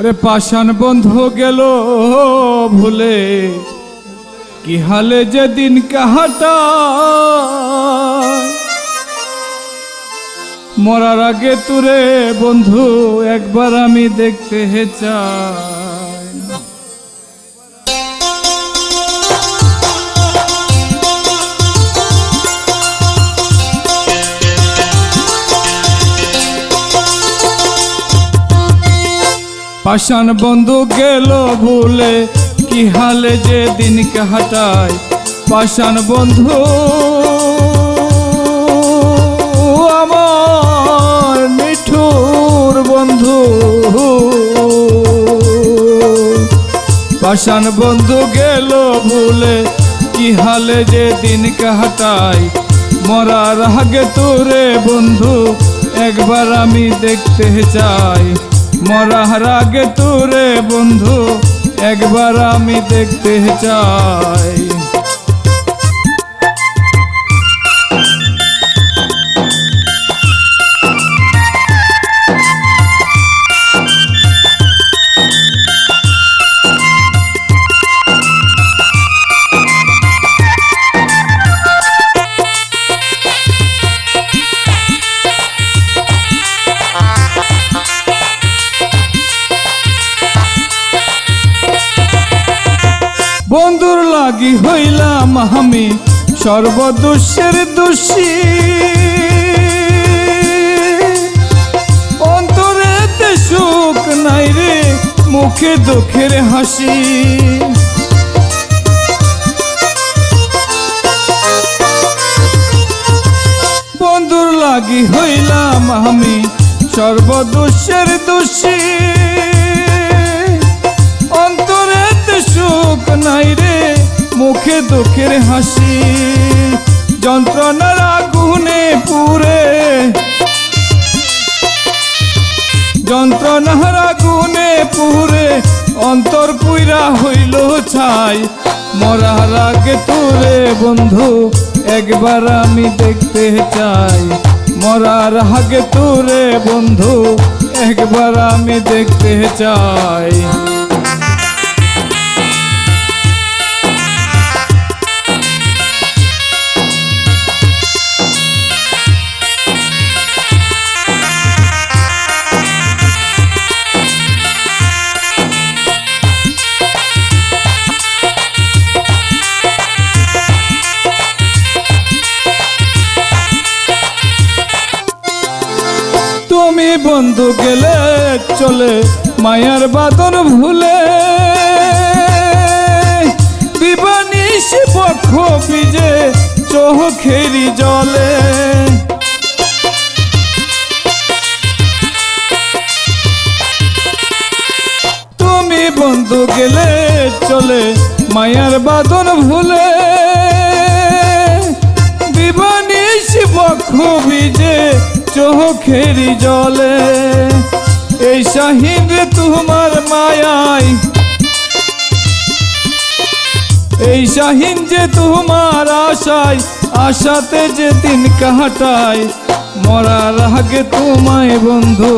রে পাষাণ বন্ধু গেল ভুলে কি হালে যেদিন কাহাটা মরার আগে তুরে বন্ধু একবার আমি দেখতে চাই। পাষাণ বন্ধু গেল ভুলে কি হালে যে দিন কাটায় পাষাণ বন্ধু আমার নিঠুর বন্ধু। পাষাণ বন্ধু গেল ভুলে কি হালে যে দিন কাটায় মরার আগে তোরে বন্ধু একবার আমি দেখতে চাই। মরার আগে তোরে বন্ধু একবার আমি দেখতে চাই। বন্ধুর লাগি হইলাম আমি সর্বদোষের দোষী, অন্তরেতে সুখ নাই রে মুখে দুঃখের হাসি। বন্ধুর লাগি হইলাম আমি সর্বদোষের দোষী, অন্তরেতে সুখ নাই রে মুখে দুঃখের হাসি। যন্ত্রণার আগুনে পুরে, যন্ত্রণার আগুনে পুরে অন্তর পুইরা হইল ছাই। মরার আগে তোরে বন্ধু একবার আমি দেখতে চাই। মরার আগে তোরে বন্ধু একবার আমি দেখতে চাই। তুমি বন্ধু গেলে চলে মায়ার বাদন ভুলে, বিবানিস পক্ষ ভিজে চোখেরি জলে। তুমি বন্ধু গেলে চলে মায়ার বাদন ভুলে, বিবানিস পক্ষ ভিজে চোখেরি জলে। এই শাহিন রে তোমার মায়াই, এই শাহিন যে তোমার আশায় আশাতে যে দিন কাটায়। মরার আগে তোমায় বন্ধু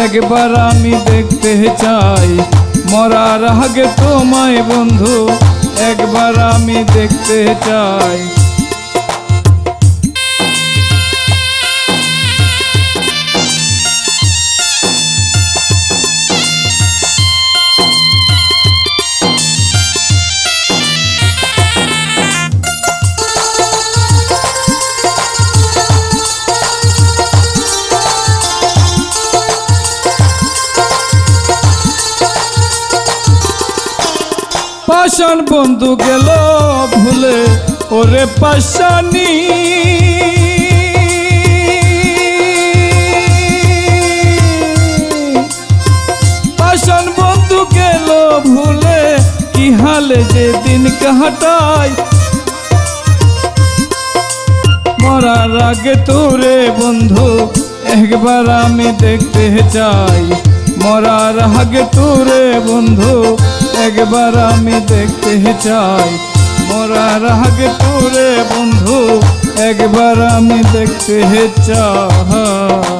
একবার আমি দেখতে চাই। মরার আগে তোমায় বন্ধু একবার আমি দেখতে চাই। পাষাণ বন্ধু গেল ভুলে ওরে পাষাণী, পাষাণ বন্ধু গেল ভুলে কি হালে যে দিন কাটায়। মরার আগে তোরে বন্ধু একবার আমি দেখতে চাই। মরার আগে তোরে বন্ধু একবার আমি দেখতে চাই। মরার আগে তোরে বন্ধু একবার আমি দেখতে চাই।